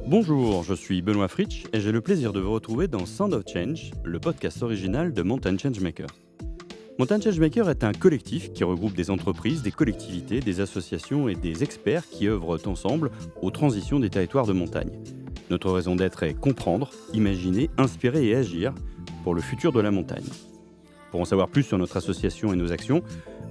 Bonjour, je suis Benoît Fritsch et j'ai le plaisir de vous retrouver dans Sound of Change, le podcast original de Mountain Changemaker. Mountain Changemaker est un collectif qui regroupe des entreprises, des collectivités, des associations et des experts qui œuvrent ensemble aux transitions des territoires de montagne. Notre raison d'être est comprendre, imaginer, inspirer et agir pour le futur de la montagne. Pour en savoir plus sur notre association et nos actions,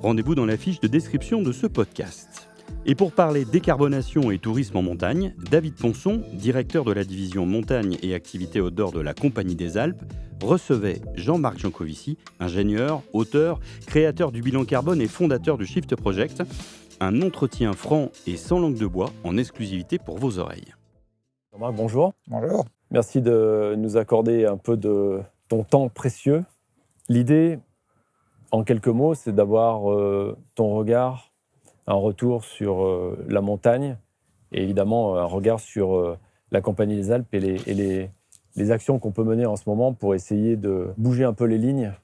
rendez-vous dans la fiche de description de ce podcast. Et pour parler décarbonation et tourisme en montagne, David Ponson, directeur de la division montagne et activités outdoor de la Compagnie des Alpes, recevait Jean-Marc Jancovici, ingénieur, auteur, créateur du bilan carbone et fondateur du Shift Project, un entretien franc et sans langue de bois en exclusivité pour vos oreilles. Jean-Marc, bonjour. Bonjour. Merci de nous accorder un peu de ton temps précieux. L'idée, en quelques mots, c'est d'avoir ton regard, un retour sur la montagne et évidemment un regard sur la Compagnie des Alpes et les actions qu'on peut mener en ce moment pour essayer de bouger un peu les lignes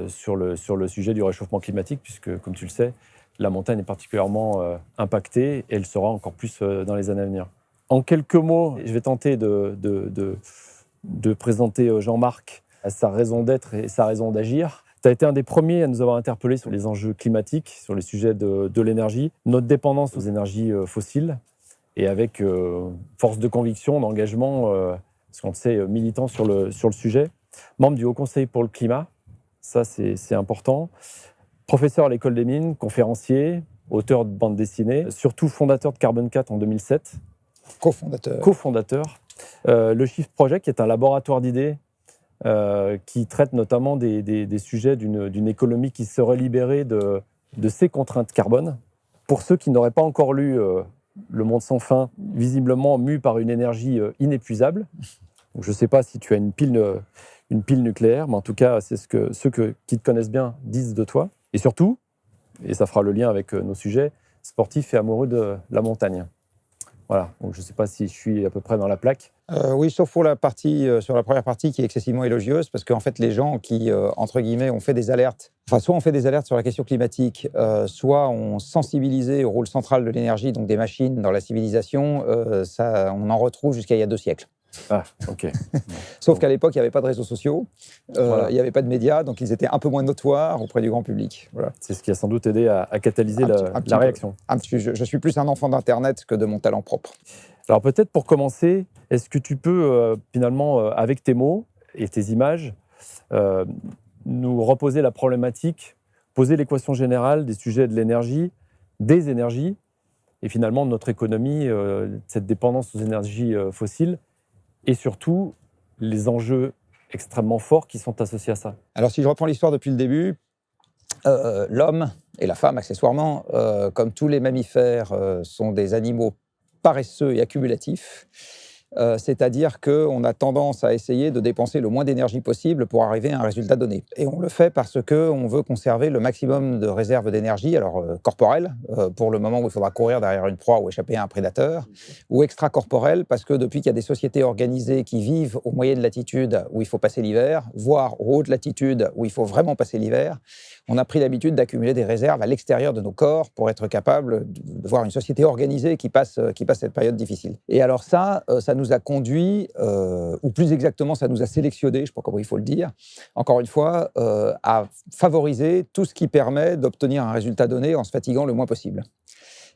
sur le sujet du réchauffement climatique, puisque, comme tu le sais, la montagne est particulièrement impactée et elle sera encore plus dans les années à venir. En quelques mots, je vais tenter de présenter Jean-Marc à sa raison d'être et sa raison d'agir. Tu as été un des premiers à nous avoir interpellés sur les enjeux climatiques, sur les sujets de l'énergie, notre dépendance aux énergies fossiles, et avec force de conviction, d'engagement, parce qu'on sait militant sur le sujet. Membre du Haut Conseil pour le climat, ça c'est important. Professeur à l'École des Mines, conférencier, auteur de bande dessinée, surtout fondateur de Carbone 4 en 2007. Cofondateur. Le Shift Project, qui est un laboratoire d'idées qui traite notamment des sujets d'une économie qui serait libérée de ces contraintes carbone. Pour ceux qui n'auraient pas encore lu Le Monde sans fin, visiblement mu par une énergie inépuisable. Donc, je ne sais pas si tu as une pile nucléaire, mais en tout cas, c'est ce que ceux qui te connaissent bien disent de toi. Et surtout, et ça fera le lien avec nos sujets, sportif et amoureux de la montagne. Voilà, donc je ne sais pas si je suis à peu près dans la plaque. Oui, sauf pour la partie, sur la première partie qui est excessivement élogieuse, parce qu'en fait, les gens qui, entre guillemets, ont fait des alertes, soit on fait des alertes sur la question climatique, soit on sensibilisé au rôle central de l'énergie, donc des machines dans la civilisation, on en retrouve jusqu'à il y a 2 siècles. Ah, ok. Sauf qu'à l'époque, il n'y avait pas de réseaux sociaux, Voilà. il n'y avait pas de médias, donc ils étaient un peu moins notoires auprès du grand public. Voilà. C'est ce qui a sans doute aidé à catalyser la réaction. Je suis plus un enfant d'Internet que de mon talent propre. Alors peut-être pour commencer, est-ce que tu peux finalement, avec tes mots et tes images, nous reposer la problématique, poser l'équation générale des sujets de l'énergie, des énergies, et finalement de notre économie, cette dépendance aux énergies fossiles, et surtout les enjeux extrêmement forts qui sont associés à ça. Alors si je reprends l'histoire depuis le début, l'homme et la femme accessoirement, comme tous les mammifères, sont des animaux paresseux et accumulatifs. C'est-à-dire qu'on a tendance à essayer de dépenser le moins d'énergie possible pour arriver à un résultat donné. Et on le fait parce qu'on veut conserver le maximum de réserves d'énergie, alors corporelle, pour le moment où il faudra courir derrière une proie ou échapper à un prédateur, ou extracorporelle, parce que depuis qu'il y a des sociétés organisées qui vivent aux moyennes latitudes où il faut passer l'hiver, voire aux hautes latitudes où il faut vraiment passer l'hiver, on a pris l'habitude d'accumuler des réserves à l'extérieur de nos corps pour être capable de voir une société organisée qui passe cette période difficile. Et alors ça nous a conduit, ou plus exactement, ça nous a sélectionné, je ne sais pas comment il faut le dire, encore une fois, à favoriser tout ce qui permet d'obtenir un résultat donné en se fatiguant le moins possible.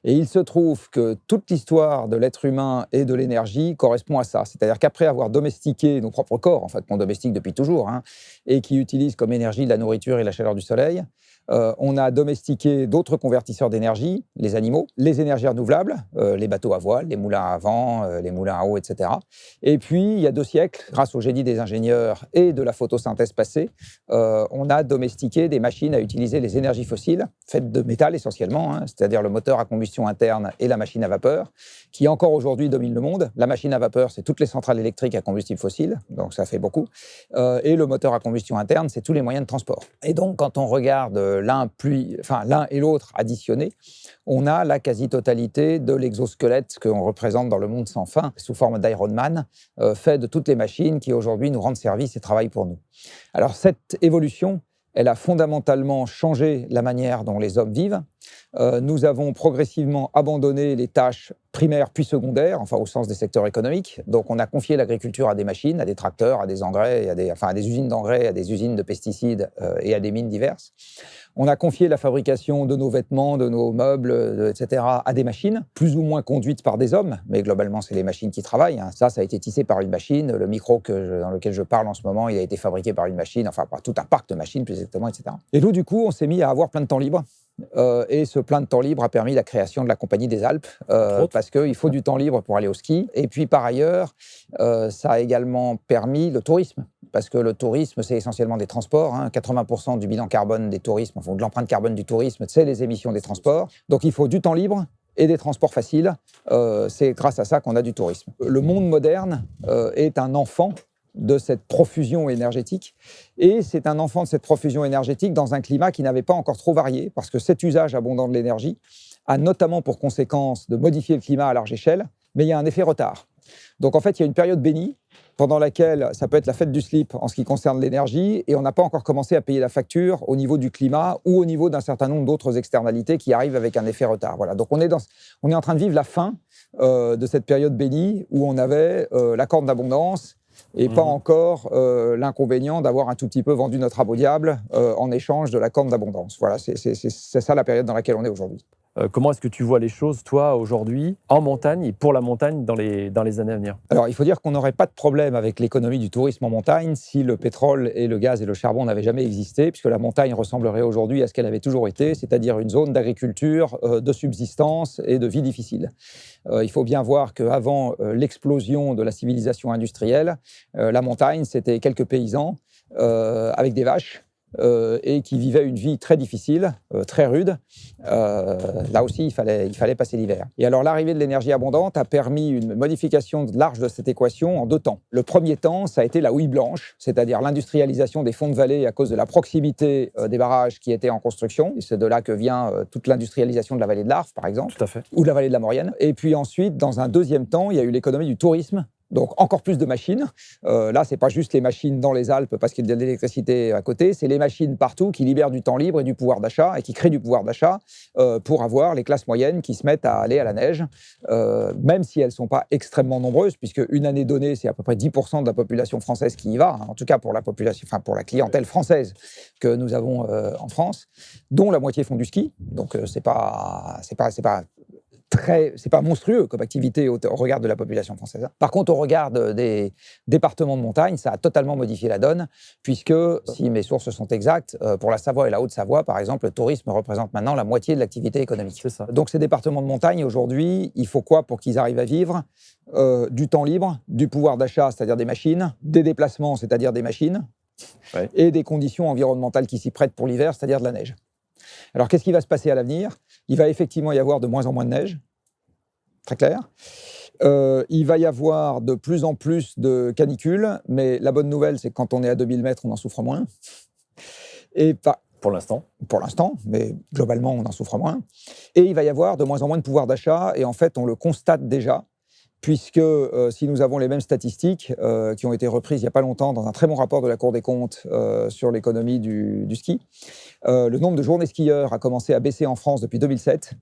Et il se trouve que toute l'histoire de l'être humain et de l'énergie correspond à ça. C'est-à-dire qu'après avoir domestiqué nos propres corps, en fait, qu'on domestique depuis toujours, et qui utilisent comme énergie la nourriture et la chaleur du soleil, on a domestiqué d'autres convertisseurs d'énergie, les animaux, les énergies renouvelables, les bateaux à voile, les moulins à vent, les moulins à eau, etc. Et puis, il y a 2 siècles, grâce au génie des ingénieurs et de la photosynthèse passée, on a domestiqué des machines à utiliser les énergies fossiles, faites de métal essentiellement, c'est-à-dire le moteur à combustion interne et la machine à vapeur, qui encore aujourd'hui domine le monde. La machine à vapeur, c'est toutes les centrales électriques à combustible fossile, donc ça fait beaucoup. Et le moteur à combustion interne, c'est tous les moyens de transport. Et donc, quand on regarde l'un et l'autre additionnés, on a la quasi-totalité de l'exosquelette qu'on représente dans le monde sans fin, sous forme d'Iron Man, fait de toutes les machines qui aujourd'hui nous rendent service et travaillent pour nous. Alors cette évolution, elle a fondamentalement changé la manière dont les hommes vivent. Nous avons progressivement abandonné les tâches primaire puis secondaire, enfin au sens des secteurs économiques. Donc on a confié l'agriculture à des machines, à des tracteurs, à des engrais, à des usines d'engrais, à des usines de pesticides et à des mines diverses. On a confié la fabrication de nos vêtements, de nos meubles, etc. à des machines, plus ou moins conduites par des hommes, mais globalement c'est les machines qui travaillent. Ça a été tissé par une machine. Le micro dans lequel je parle en ce moment, il a été fabriqué par une machine, enfin par tout un parc de machines plus exactement, etc. Et nous du coup on s'est mis à avoir plein de temps libre. Et ce plein de temps libre a permis la création de la Compagnie des Alpes, parce qu'il faut du temps libre pour aller au ski. Et puis par ailleurs, ça a également permis le tourisme, parce que le tourisme, c'est essentiellement des transports. 80% du bilan carbone des tourismes, enfin de l'empreinte carbone du tourisme, c'est les émissions des transports. Donc il faut du temps libre et des transports faciles. C'est grâce à ça qu'on a du tourisme. Le monde moderne est un enfant de cette profusion énergétique. Et c'est un enfant de cette profusion énergétique dans un climat qui n'avait pas encore trop varié, parce que cet usage abondant de l'énergie a notamment pour conséquence de modifier le climat à large échelle, mais il y a un effet retard. Donc en fait, il y a une période bénie pendant laquelle ça peut être la fête du slip en ce qui concerne l'énergie, et on n'a pas encore commencé à payer la facture au niveau du climat ou au niveau d'un certain nombre d'autres externalités qui arrivent avec un effet retard. Voilà. Donc on est en train de vivre la fin de cette période bénie où on avait la corne d'abondance, et pas encore l'inconvénient d'avoir un tout petit peu vendu notre âme au diable en échange de la corne d'abondance. Voilà, c'est ça la période dans laquelle on est aujourd'hui. Comment est-ce que tu vois les choses, toi, aujourd'hui, en montagne et pour la montagne dans les années à venir? Alors, il faut dire qu'on n'aurait pas de problème avec l'économie du tourisme en montagne si le pétrole et le gaz et le charbon n'avaient jamais existé, puisque la montagne ressemblerait aujourd'hui à ce qu'elle avait toujours été, c'est-à-dire une zone d'agriculture, de subsistance et de vie difficile. Il faut bien voir qu'avant l'explosion de la civilisation industrielle, la montagne, c'était quelques paysans avec des vaches, et qui vivaient une vie très difficile, très rude. Là aussi, il fallait passer l'hiver. Et alors, l'arrivée de l'énergie abondante a permis une modification large de cette équation en 2 temps. Le premier temps, ça a été la houille blanche, c'est-à-dire l'industrialisation des fonds de vallée à cause de la proximité des barrages qui étaient en construction. Et c'est de là que vient toute l'industrialisation de la vallée de l'Arve, par exemple, Tout à fait. ou de la vallée de la Maurienne. Et puis ensuite, dans un deuxième temps, il y a eu l'économie du tourisme. Donc encore plus de machines. Là, ce n'est pas juste les machines dans les Alpes parce qu'il y a de l'électricité à côté, c'est les machines partout qui libèrent du temps libre et du pouvoir d'achat et qui créent du pouvoir d'achat pour avoir les classes moyennes qui se mettent à aller à la neige, même si elles ne sont pas extrêmement nombreuses, puisque une année donnée, c'est à peu près 10% de la population française qui y va, en tout cas pour la population, enfin pour la clientèle française que nous avons en France, dont la moitié font du ski. Donc c'est pas monstrueux comme activité au regard de la population française. Par contre, au regard des départements de montagne, ça a totalement modifié la donne, puisque, si mes sources sont exactes, pour la Savoie et la Haute-Savoie, par exemple, le tourisme représente maintenant la moitié de l'activité économique. C'est ça. Donc ces départements de montagne, aujourd'hui, il faut quoi pour qu'ils arrivent à vivre ? Du temps libre, du pouvoir d'achat, c'est-à-dire des machines, des déplacements, c'est-à-dire des machines, Ouais. et des conditions environnementales qui s'y prêtent pour l'hiver, c'est-à-dire de la neige. Alors, qu'est-ce qui va se passer à l'avenir ? Il va effectivement y avoir de moins en moins de neige, très clair. Il va y avoir de plus en plus de canicules, mais la bonne nouvelle, c'est que quand on est à 2000 mètres, on en souffre moins. Pour l'instant. Pour l'instant, mais globalement, on en souffre moins. Et il va y avoir de moins en moins de pouvoir d'achat, et en fait, on le constate déjà, puisque si nous avons les mêmes statistiques qui ont été reprises il n'y a pas longtemps dans un très bon rapport de la Cour des comptes sur l'économie du ski, le nombre de journées skieurs a commencé à baisser en France depuis 2007,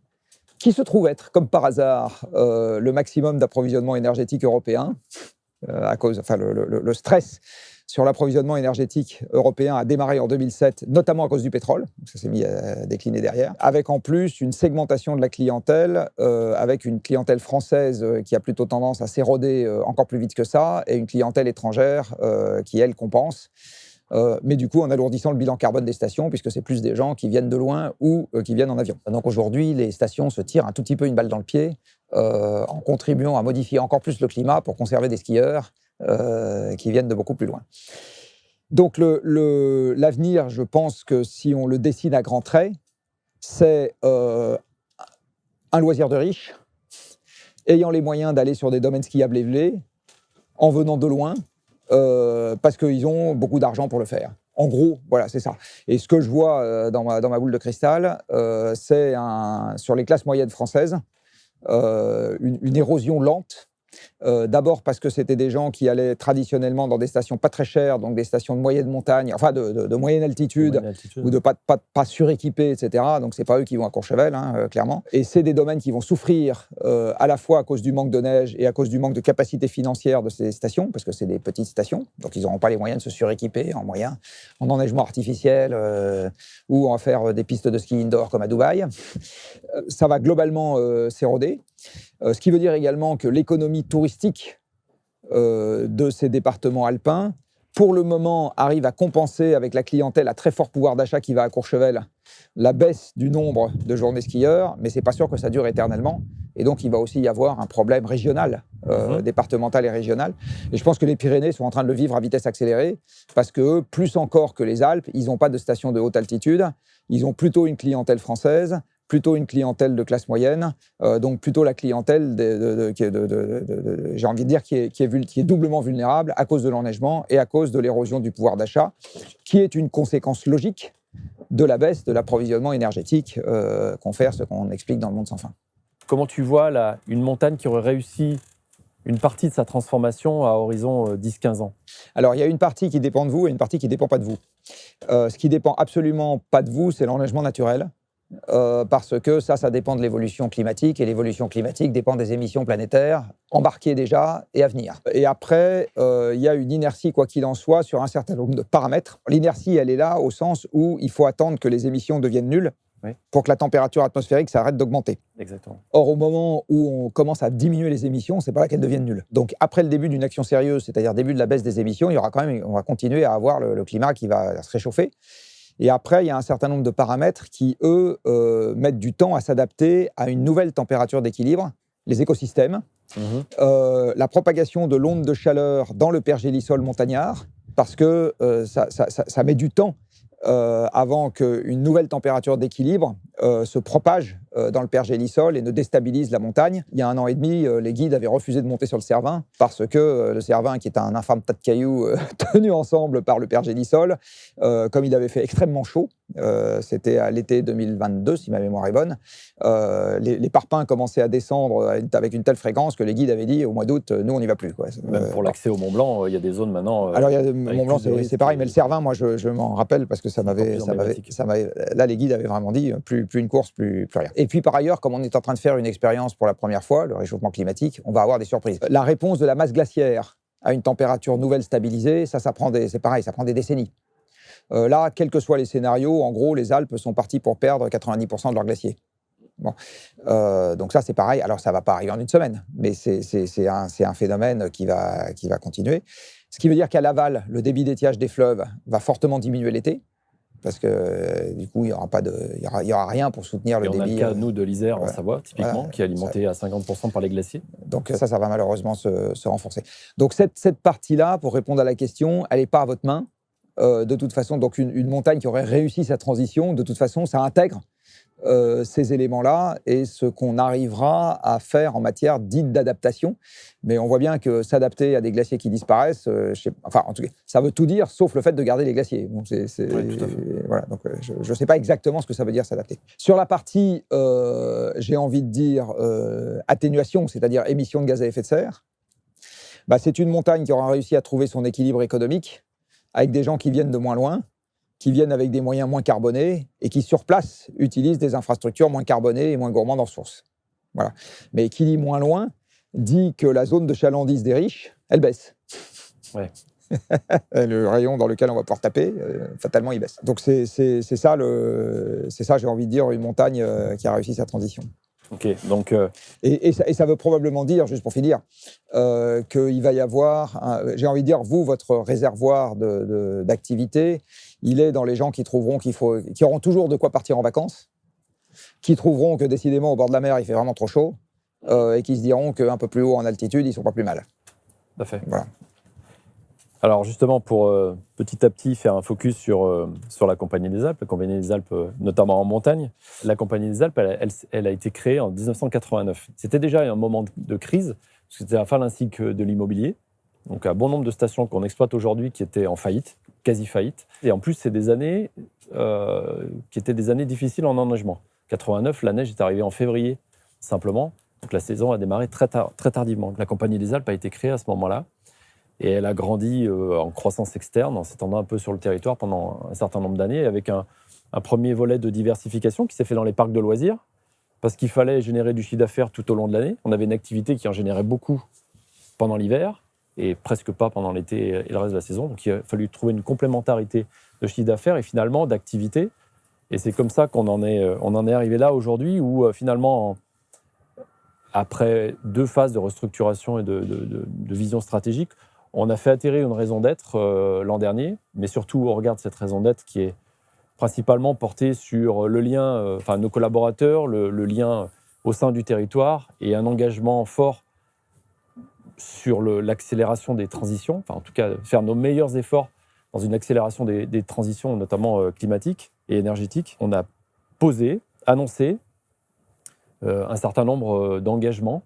qui se trouve être, comme par hasard, le maximum d'approvisionnement énergétique européen, le stress sur l'approvisionnement énergétique européen a démarré en 2007, notamment à cause du pétrole, ça s'est mis à décliner derrière, avec en plus une segmentation de la clientèle, avec une clientèle française qui a plutôt tendance à s'éroder encore plus vite que ça, et une clientèle étrangère qui, elle, compense. Mais du coup, en alourdissant le bilan carbone des stations, puisque c'est plus des gens qui viennent de loin ou qui viennent en avion. Donc aujourd'hui, les stations se tirent un tout petit peu une balle dans le pied en contribuant à modifier encore plus le climat pour conserver des skieurs qui viennent de beaucoup plus loin. Donc l'avenir, je pense que si on le dessine à grands traits, c'est un loisir de riches, ayant les moyens d'aller sur des domaines skiables élevés, en venant de loin, parce qu'ils ont beaucoup d'argent pour le faire. En gros, voilà, c'est ça. Et ce que je vois dans ma boule de cristal, c'est sur les classes moyennes françaises, une érosion lente D'abord parce que c'était des gens qui allaient traditionnellement dans des stations pas très chères, donc des stations de moyenne montagne, enfin de moyenne altitude, ou de pas suréquipées, etc. Donc, ce n'est pas eux qui vont à Courchevel, clairement. Et c'est des domaines qui vont souffrir à la fois à cause du manque de neige et à cause du manque de capacité financière de ces stations, parce que c'est des petites stations, donc ils n'auront pas les moyens de se suréquiper en enneigement artificiel ou en faire des pistes de ski indoor comme à Dubaï. Ça va globalement s'éroder. Ce qui veut dire également que l'économie touristique de ces départements alpins, pour le moment, arrive à compenser avec la clientèle à très fort pouvoir d'achat qui va à Courchevel la baisse du nombre de journées skieurs, mais ce n'est pas sûr que ça dure éternellement. Et donc, il va aussi y avoir un problème régional, départemental et régional. Et je pense que les Pyrénées sont en train de le vivre à vitesse accélérée, parce que plus encore que les Alpes, ils n'ont pas de station de haute altitude, ils ont plutôt une clientèle française, plutôt une clientèle de classe moyenne, donc plutôt la clientèle, j'ai envie de dire, qui est doublement vulnérable à cause de l'enneigement et à cause de l'érosion du pouvoir d'achat, qui est une conséquence logique de la baisse de l'approvisionnement énergétique confère ce qu'on explique dans Le Monde sans fin. Comment tu vois une montagne qui aurait réussi une partie de sa transformation à horizon 10-15 ans? Alors, il y a une partie qui dépend de vous et une partie qui ne dépend pas de vous. Ce qui ne dépend absolument pas de vous, c'est l'enneigement naturel. Parce que ça dépend de l'évolution climatique, et l'évolution climatique dépend des émissions planétaires, embarquées déjà et à venir. Et après, il y a une inertie, quoi qu'il en soit, sur un certain nombre de paramètres. L'inertie, elle est là au sens où il faut attendre que les émissions deviennent nulles pour que la température atmosphérique s'arrête d'augmenter. Exactement. Or, au moment où on commence à diminuer les émissions, c'est pas là qu'elles deviennent nulles. Donc, après le début d'une action sérieuse, c'est-à-dire début de la baisse des émissions, on va continuer à avoir le climat qui va se réchauffer. Et après, il y a un certain nombre de paramètres qui, eux, mettent du temps à s'adapter à une nouvelle température d'équilibre. Les écosystèmes, la propagation de l'onde de chaleur dans le pergélisol montagnard, parce que ça met du temps avant qu'une nouvelle température d'équilibre se propage dans le pergélisol et ne déstabilise la montagne. Il y a 1 an et demi, les guides avaient refusé de monter sur le Cervin parce que le Cervin, qui est un infâme tas de cailloux tenus ensemble par le pergélisol, comme il avait fait extrêmement chaud, c'était à l'été 2022, si ma mémoire est bonne, les parpaings commençaient à descendre avec une telle fréquence que les guides avaient dit au mois d'août, nous on n'y va plus. Quoi. Même pour l'accès au Mont Blanc, il y a des zones maintenant. Alors, Mont Blanc, c'est pareil, mais le Cervin, moi je m'en rappelle parce que là, les guides avaient vraiment dit plus une course, plus rien. Et puis par ailleurs, comme on est en train de faire une expérience pour la première fois, le réchauffement climatique, on va avoir des surprises. La réponse de la masse glaciaire à une température nouvelle stabilisée, ça prend des décennies. Là, quels que soient les scénarios, en gros, les Alpes sont parties pour perdre 90% de leurs glaciers. Bon. Donc ça, c'est pareil. Alors, ça ne va pas arriver en une semaine, mais c'est un phénomène qui va continuer. Ce qui veut dire qu'à l'aval, le débit d'étiage des fleuves va fortement diminuer l'été, parce que du coup, il y aura rien pour soutenir le débit. On a le cas, nous, de l'Isère en Savoie, typiquement, qui est alimenté à 50% par les glaciers. Donc ça va malheureusement se renforcer. Donc cette partie-là, pour répondre à la question, elle n'est pas à votre main. De toute façon, donc une montagne qui aurait réussi sa transition, de toute façon, ça intègre ces éléments-là et ce qu'on arrivera à faire en matière dite d'adaptation. Mais on voit bien que s'adapter à des glaciers qui disparaissent, en tout cas, ça veut tout dire, sauf le fait de garder les glaciers. Bon, voilà, donc je ne sais pas exactement ce que ça veut dire s'adapter. Sur la partie, j'ai envie de dire, atténuation, c'est-à-dire émissions de gaz à effet de serre, c'est une montagne qui aura réussi à trouver son équilibre économique avec des gens qui viennent de moins loin, qui viennent avec des moyens moins carbonés et qui, sur place, utilisent des infrastructures moins carbonées et moins gourmandes en ressources. Voilà. Mais qui dit moins loin, dit que la zone de chalandise des riches, elle baisse. Ouais. Le rayon dans lequel on va pouvoir taper, fatalement, il baisse. Donc c'est ça, j'ai envie de dire, une montagne qui a réussi sa transition. Ok, donc et ça veut probablement dire, juste pour finir, qu'il va y avoir, j'ai envie de dire, votre réservoir d'activité, il est dans les gens qui trouveront qui auront toujours de quoi partir en vacances, qui trouveront que décidément au bord de la mer il fait vraiment trop chaud, et qui se diront qu'un peu plus haut en altitude ils sont pas plus mal. Tout à fait. Voilà. Alors justement, pour petit à petit faire un focus sur la Compagnie des Alpes, notamment en montagne, la Compagnie des Alpes, elle a été créée en 1989. C'était déjà un moment de crise, parce que c'était la fin d'un cycle de l'immobilier, donc un bon nombre de stations qu'on exploite aujourd'hui qui étaient en faillite, quasi faillite, et en plus c'est des années qui étaient des années difficiles en enneigement. 89, la neige est arrivée en février, simplement, Donc la saison a démarré très tardivement. La Compagnie des Alpes a été créée à ce moment-là et elle a grandi en croissance externe, en s'étendant un peu sur le territoire pendant un certain nombre d'années, avec un premier volet de diversification qui s'est fait dans les parcs de loisirs, parce qu'il fallait générer du chiffre d'affaires tout au long de l'année. On avait une activité qui en générait beaucoup pendant l'hiver et presque pas pendant l'été et le reste de la saison. Donc il a fallu trouver une complémentarité de chiffre d'affaires et finalement d'activité. Et c'est comme ça qu'on en est arrivé là aujourd'hui, où finalement, après 2 phases de restructuration et de vision stratégique, on a fait atterrir une raison d'être l'an dernier, mais surtout au regard de cette raison d'être qui est principalement portée sur le lien, nos collaborateurs, le lien au sein du territoire et un engagement fort sur l'accélération des transitions, en tout cas faire nos meilleurs efforts dans une accélération des transitions, notamment climatiques et énergétiques. On a posé, annoncé un certain nombre d'engagements.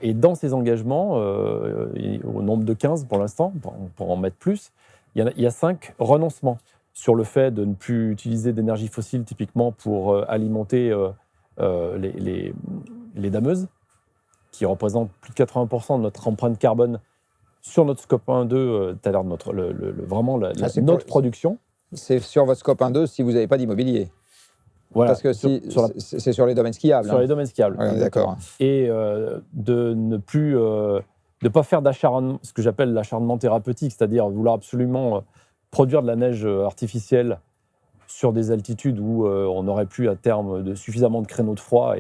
Et dans ces engagements, au nombre de 15 pour l'instant, pour en mettre plus, il y a 5 renoncements sur le fait de ne plus utiliser d'énergie fossile typiquement pour alimenter les dameuses, qui représentent plus de 80% de notre empreinte carbone sur notre scope 1, 2, c'est-à-dire notre production. C'est sur votre scope 1, 2 si vous n'avez pas d'immobilier. Voilà, parce que c'est sur les domaines skiables. Sur les domaines skiables. Ouais, d'accord. Et de ne plus de pas faire d'acharnement, ce que j'appelle l'acharnement thérapeutique, c'est-à-dire vouloir absolument produire de la neige artificielle sur des altitudes où on n'aurait plus à terme suffisamment de créneaux de froid,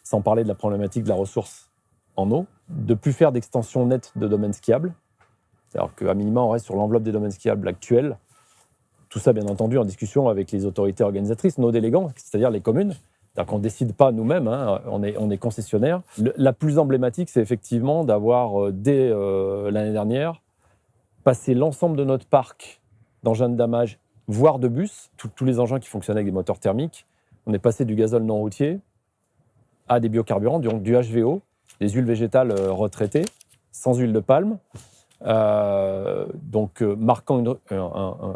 sans parler de la problématique de la ressource en eau, de plus faire d'extension nette de domaines skiables, c'est-à-dire qu'à minima on reste sur l'enveloppe des domaines skiables actuels. Tout ça, bien entendu, en discussion avec les autorités organisatrices, nos délégants, c'est-à-dire les communes. C'est-à-dire qu'on ne décide pas nous-mêmes, on est concessionnaire. La plus emblématique, c'est effectivement d'avoir, dès l'année dernière, passé l'ensemble de notre parc d'engins de damage, voire de bus, tous les engins qui fonctionnaient avec des moteurs thermiques. On est passé du gazole non routier à des biocarburants, donc du HVO, des huiles végétales retraitées, sans huile de palme. Marquant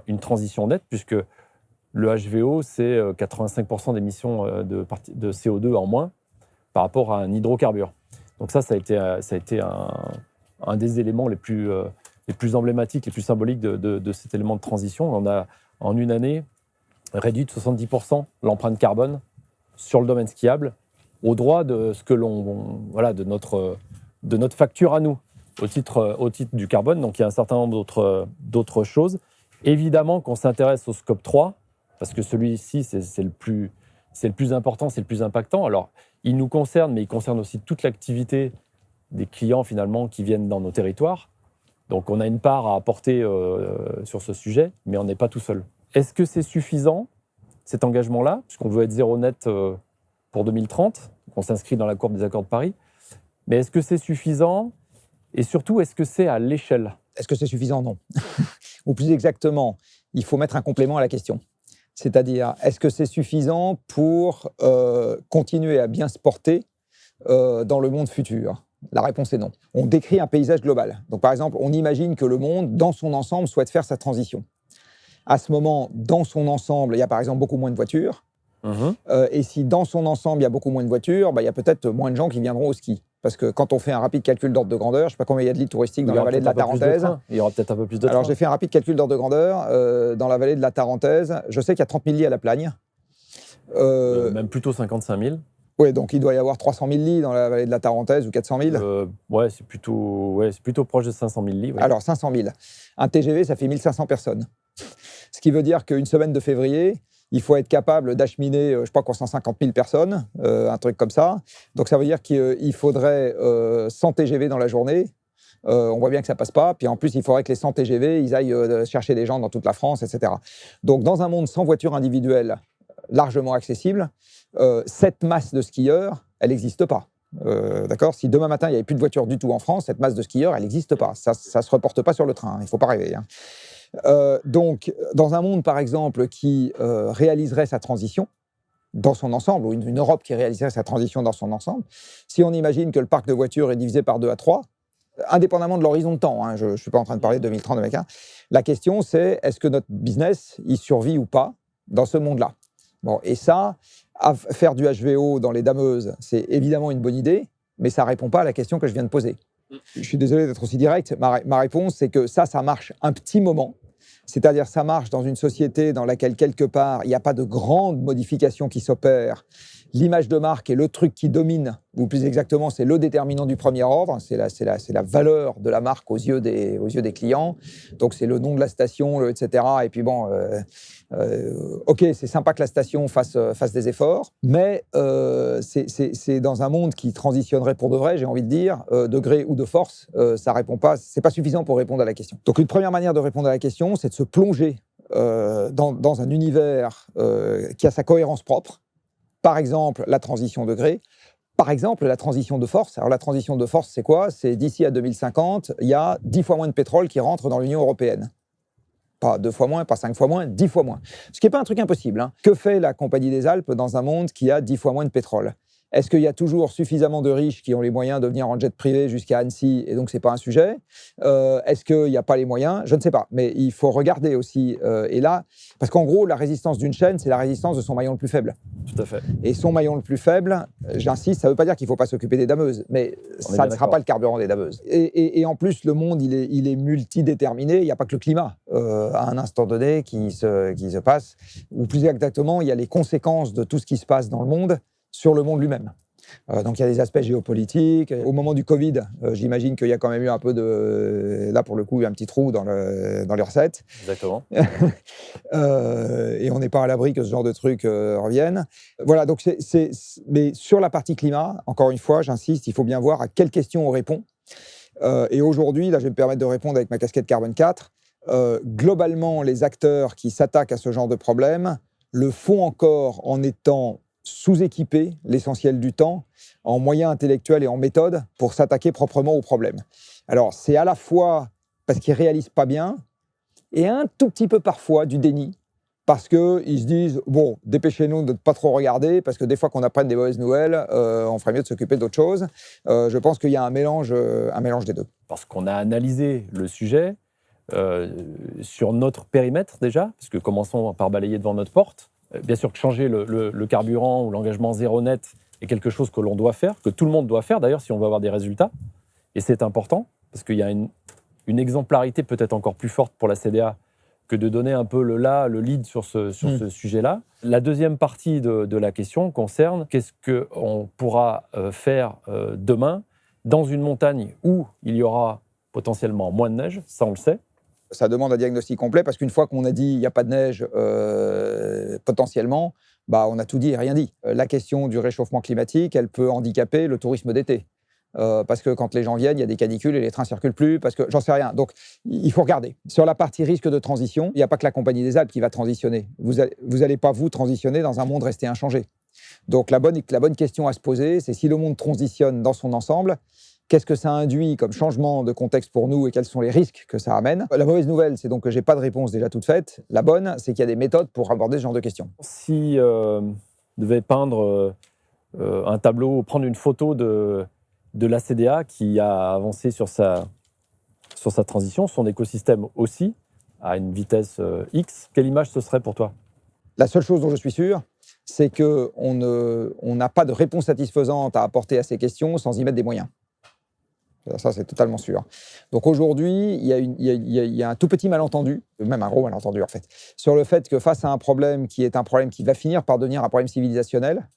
une transition nette, puisque le HVO, c'est 85% d'émissions de CO2 en moins par rapport à un hydrocarbure. Donc ça a été un des éléments les plus emblématiques, les plus symboliques de cet élément de transition. On a, en une année, réduit de 70% l'empreinte carbone sur le domaine skiable, au droit de ce que de notre facture à nous. Au titre du carbone, donc il y a un certain nombre d'autres choses. Évidemment qu'on s'intéresse au scope 3, parce que celui-ci, c'est le plus important, c'est le plus impactant. Alors, il nous concerne, mais il concerne aussi toute l'activité des clients, finalement, qui viennent dans nos territoires. Donc, on a une part à apporter sur ce sujet, mais on n'est pas tout seul. Est-ce que c'est suffisant, cet engagement-là, puisqu'on veut être zéro net pour 2030, on s'inscrit dans la courbe des accords de Paris, mais est-ce que c'est suffisant ? Et surtout, est-ce que c'est à l'échelle ? Est-ce que c'est suffisant ? Non. Ou plus exactement, il faut mettre un complément à la question. C'est-à-dire, est-ce que c'est suffisant pour continuer à bien se porter dans le monde futur ? La réponse est non. On décrit un paysage global. Donc, par exemple, on imagine que le monde, dans son ensemble, souhaite faire sa transition. À ce moment, dans son ensemble, il y a par exemple beaucoup moins de voitures. Et si dans son ensemble, il y a beaucoup moins de voitures, il y a peut-être moins de gens qui viendront au ski. Parce que quand on fait un rapide calcul d'ordre de grandeur, je ne sais pas combien il y a de litres touristiques dans la vallée de la Tarentaise. Il y aura peut-être un peu plus de trains. Alors, j'ai fait un rapide calcul d'ordre de grandeur. Dans la vallée de la Tarentaise, je sais qu'il y a 30 000 lits à la Plagne. Même plutôt 55 000. Oui, donc il doit y avoir 300 000 lits dans la vallée de la Tarentaise ou 400 000. C'est plutôt proche de 500 000 lits. Ouais. Alors, 500 000. Un TGV, ça fait 1500 personnes. Ce qui veut dire qu'une semaine de février, il faut être capable d'acheminer, je crois, 150 000 personnes, un truc comme ça. Donc, ça veut dire qu'il faudrait 100 TGV dans la journée. On voit bien que ça ne passe pas. Puis en plus, il faudrait que les 100 TGV, ils aillent chercher des gens dans toute la France, etc. Donc, dans un monde sans voiture individuelle largement accessible, cette masse de skieurs, elle n'existe pas. D'accord ? Si demain matin, il n'y avait plus de voitures du tout en France, cette masse de skieurs, elle n'existe pas. Ça ne se reporte pas sur le train. Il ne faut pas rêver. Donc, dans un monde, par exemple, qui réaliserait sa transition dans son ensemble, ou une Europe qui réaliserait sa transition dans son ensemble, si on imagine que le parc de voitures est divisé par 2 à 3, indépendamment de l'horizon de temps, je ne suis pas en train de parler de 2030, 2040, la question c'est, est-ce que notre business, il survit ou pas dans ce monde-là ? Bon, et ça, faire du HVO dans les dameuses, c'est évidemment une bonne idée, mais ça ne répond pas à la question que je viens de poser. Je suis désolé d'être aussi direct. Ma réponse, c'est que ça marche un petit moment. C'est-à-dire, ça marche dans une société dans laquelle, quelque part, il n'y a pas de grandes modifications qui s'opèrent. L'image de marque est le truc qui domine, ou plus exactement, c'est le déterminant du premier ordre. C'est la valeur de la marque aux yeux des clients. Donc, c'est le nom de la station, etc. Et puis, bon, OK, c'est sympa que la station fasse des efforts, mais c'est dans un monde qui transitionnerait pour de vrai, j'ai envie de dire, de gré ou de force, ça répond pas, c'est pas suffisant pour répondre à la question. Donc, une première manière de répondre à la question, c'est de se plonger dans un univers qui a sa cohérence propre. Par exemple, la transition de gré. Par exemple, la transition de force. Alors, la transition de force, c'est quoi? C'est d'ici à 2050, il y a 10 fois moins de pétrole qui rentre dans l'Union européenne. Pas 2 fois moins, pas 5 fois moins, 10 fois moins. Ce qui n'est pas un truc impossible. Hein. Que fait la Compagnie des Alpes dans un monde qui a 10 fois moins de pétrole? Est-ce qu'il y a toujours suffisamment de riches qui ont les moyens de venir en jet privé jusqu'à Annecy et donc ce n'est pas un sujet? Est-ce qu'il n'y a pas les moyens? Je ne sais pas. Mais il faut regarder aussi. Et là, parce qu'en gros, la résistance d'une chaîne, c'est la résistance de son maillon le plus faible. Tout à fait. Et son maillon le plus faible, j'insiste, ça ne veut pas dire qu'il ne faut pas s'occuper des dameuses, mais ça ne sera pas le carburant des dameuses. Et en plus, le monde, il est multidéterminé. Il n'y a pas que le climat à un instant donné qui se passe. Ou plus exactement, il y a les conséquences de tout ce qui se passe dans le monde sur le monde lui-même. Donc il y a des aspects géopolitiques. Au moment du Covid, j'imagine qu'il y a quand même eu un peu de... Là, pour le coup, il y a un petit trou dans les recettes. Exactement. Et on n'est pas à l'abri que ce genre de trucs reviennent. Voilà, donc mais sur la partie climat, encore une fois, j'insiste, il faut bien voir à quelles questions on répond. Et aujourd'hui, là, je vais me permettre de répondre avec ma casquette Carbone 4. Globalement, les acteurs qui s'attaquent à ce genre de problème le font encore en étant sous-équipés l'essentiel du temps en moyens intellectuels et en méthodes pour s'attaquer proprement au problème. Alors, c'est à la fois parce qu'ils ne réalisent pas bien et un tout petit peu parfois du déni parce qu'ils se disent « Bon, dépêchez-nous de ne pas trop regarder parce que des fois qu'on apprenne des mauvaises nouvelles, on ferait mieux de s'occuper d'autres choses. » Je pense qu'il y a un mélange des deux. Parce qu'on a analysé le sujet sur notre périmètre déjà, parce que commençons par balayer devant notre porte. Bien sûr que changer le carburant ou l'engagement zéro net est quelque chose que l'on doit faire, que tout le monde doit faire d'ailleurs si on veut avoir des résultats. Et c'est important, parce qu'il y a une exemplarité peut-être encore plus forte pour la CDA que de donner un peu le lead sur ce sujet-là. La deuxième partie de la question concerne qu'est-ce qu'on pourra faire demain dans une montagne où il y aura potentiellement moins de neige, ça on le sait. Ça demande un diagnostic complet parce qu'une fois qu'on a dit il n'y a pas de neige potentiellement, on a tout dit et rien dit. La question du réchauffement climatique, elle peut handicaper le tourisme d'été. Parce que quand les gens viennent, il y a des canicules et les trains ne circulent plus, parce que j'en sais rien. Donc, il faut regarder. Sur la partie risque de transition, il n'y a pas que la Compagnie des Alpes qui va transitionner. Vous n'allez pas, vous, transitionner dans un monde resté inchangé. Donc, la bonne question à se poser, c'est si le monde transitionne dans son ensemble, qu'est-ce que ça induit comme changement de contexte pour nous et quels sont les risques que ça amène? La mauvaise nouvelle, c'est donc que je n'ai pas de réponse déjà toute faite. La bonne, c'est qu'il y a des méthodes pour aborder ce genre de questions. Si on devait peindre un tableau, prendre une photo de la CDA qui a avancé sur sa transition, son écosystème aussi, à une vitesse X, quelle image ce serait pour toi? La seule chose dont je suis sûr, c'est qu'on n'a pas de réponse satisfaisante à apporter à ces questions sans y mettre des moyens. Ça, c'est totalement sûr. Donc aujourd'hui, il y a un tout petit malentendu, même un gros malentendu en fait, sur le fait que face à un problème qui est un problème qui va finir par devenir un problème civilisationnel,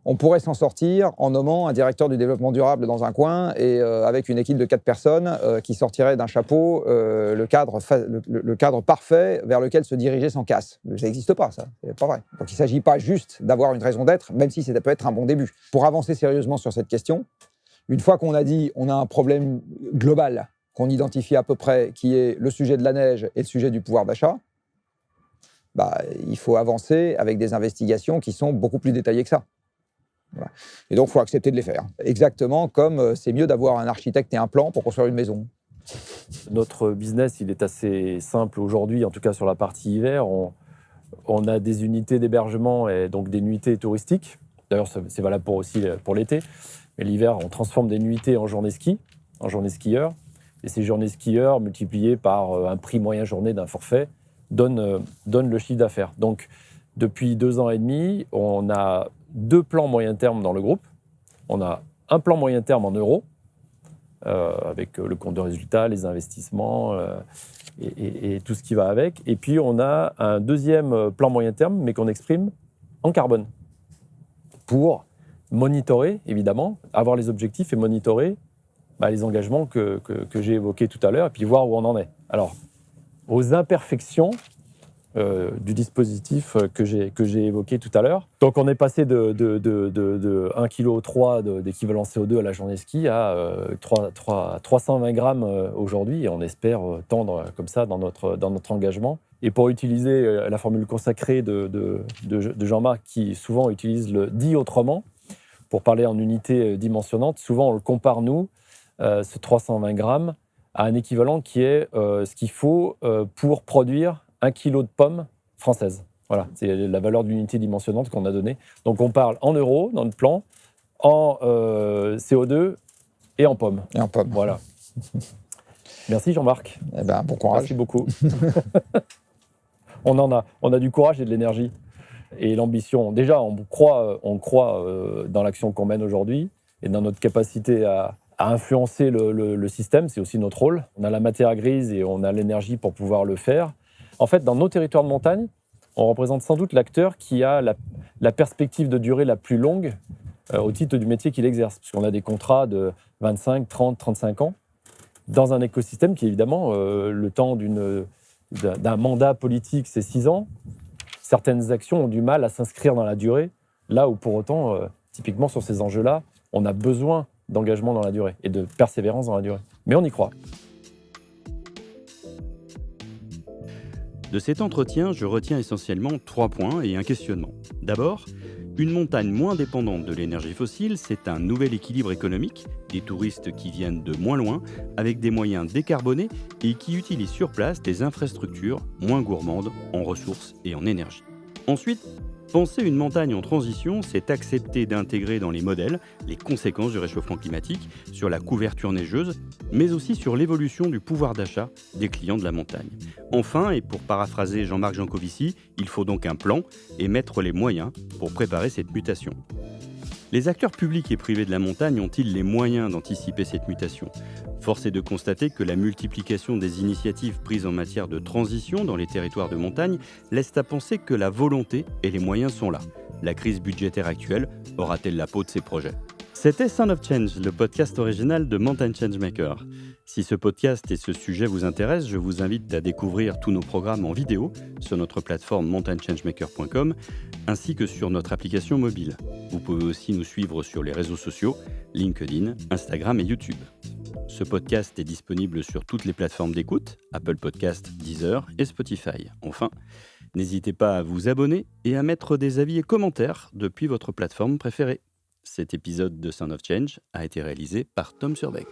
on pourrait s'en sortir en nommant un directeur du développement durable dans un coin et avec une équipe de 4 personnes qui sortirait d'un chapeau le cadre parfait vers lequel se diriger sans casse. Ça n'existe pas, ça. C'est pas vrai. Donc il ne s'agit pas juste d'avoir une raison d'être, même si ça peut être un bon début. Pour avancer sérieusement sur cette question, une fois qu'on a dit on a un problème global qu'on identifie à peu près, qui est le sujet de la neige et le sujet du pouvoir d'achat, il faut avancer avec des investigations qui sont beaucoup plus détaillées que ça. Voilà. Et donc, il faut accepter de les faire. Exactement comme c'est mieux d'avoir un architecte et un plan pour construire une maison. Notre business, il est assez simple aujourd'hui, en tout cas sur la partie hiver. On a des unités d'hébergement et donc des nuitées touristiques. D'ailleurs, c'est valable aussi pour l'été. Mais l'hiver, on transforme des nuitées en journées ski, en journées skieurs. Et ces journées skieurs, multipliées par un prix moyen journée d'un forfait, donnent le chiffre d'affaires. Donc, depuis 2 ans et demi, on a 2 plans moyen terme dans le groupe. On a un plan moyen terme en euros, avec le compte de résultat, les investissements et tout ce qui va avec. Et puis, on a un deuxième plan moyen terme, mais qu'on exprime en carbone, pour monitorer, évidemment, avoir les objectifs et monitorer les engagements que j'ai évoqués tout à l'heure, et puis voir où on en est. Alors, aux imperfections du dispositif que j'ai évoqué tout à l'heure. Donc, on est passé de 1,3 kg d'équivalent CO2 à la journée ski à 320 grammes aujourd'hui, et on espère tendre comme ça dans notre engagement. Et pour utiliser la formule consacrée de Jean-Marc, qui souvent utilise le « dit autrement », pour parler en unité dimensionnante, souvent on le compare, nous, ce 320 grammes, à un équivalent qui est ce qu'il faut pour produire 1 kilo de pommes françaises. Voilà, c'est la valeur de l'unité dimensionnante qu'on a donnée. Donc on parle en euros dans le plan, en CO2 et en pommes. Et en pommes. Voilà. Merci Jean-Marc. Eh ben, bon courage. Merci beaucoup. On a du courage et de l'énergie. Et l'ambition, déjà, on croit dans l'action qu'on mène aujourd'hui et dans notre capacité à influencer le système. C'est aussi notre rôle. On a la matière grise et on a l'énergie pour pouvoir le faire. En fait, dans nos territoires de montagne, on représente sans doute l'acteur qui a la perspective de durée la plus longue au titre du métier qu'il exerce. Parce qu'on a des contrats de 25, 30, 35 ans dans un écosystème qui, évidemment, le temps d'un mandat politique, c'est 6 ans. Certaines actions ont du mal à s'inscrire dans la durée, là où pour autant, typiquement sur ces enjeux-là, on a besoin d'engagement dans la durée et de persévérance dans la durée. Mais on y croit. De cet entretien, je retiens essentiellement 3 points et un questionnement. D'abord, une montagne moins dépendante de l'énergie fossile, c'est un nouvel équilibre économique, des touristes qui viennent de moins loin, avec des moyens décarbonés et qui utilisent sur place des infrastructures moins gourmandes en ressources et en énergie. Ensuite, penser une montagne en transition, c'est accepter d'intégrer dans les modèles les conséquences du réchauffement climatique sur la couverture neigeuse, mais aussi sur l'évolution du pouvoir d'achat des clients de la montagne. Enfin, et pour paraphraser Jean-Marc Jancovici, il faut donc un plan et mettre les moyens pour préparer cette mutation. Les acteurs publics et privés de la montagne ont-ils les moyens d'anticiper cette mutation ? Force est de constater que la multiplication des initiatives prises en matière de transition dans les territoires de montagne laisse à penser que la volonté et les moyens sont là. La crise budgétaire actuelle aura-t-elle la peau de ces projets ? C'était Sound of Change, le podcast original de Mountain Changemaker. Si ce podcast et ce sujet vous intéressent, je vous invite à découvrir tous nos programmes en vidéo sur notre plateforme mountainchangemaker.com ainsi que sur notre application mobile. Vous pouvez aussi nous suivre sur les réseaux sociaux, LinkedIn, Instagram et YouTube. Ce podcast est disponible sur toutes les plateformes d'écoute, Apple Podcasts, Deezer et Spotify. Enfin, n'hésitez pas à vous abonner et à mettre des avis et commentaires depuis votre plateforme préférée. Cet épisode de Sound of Change a été réalisé par Tom Surbeck.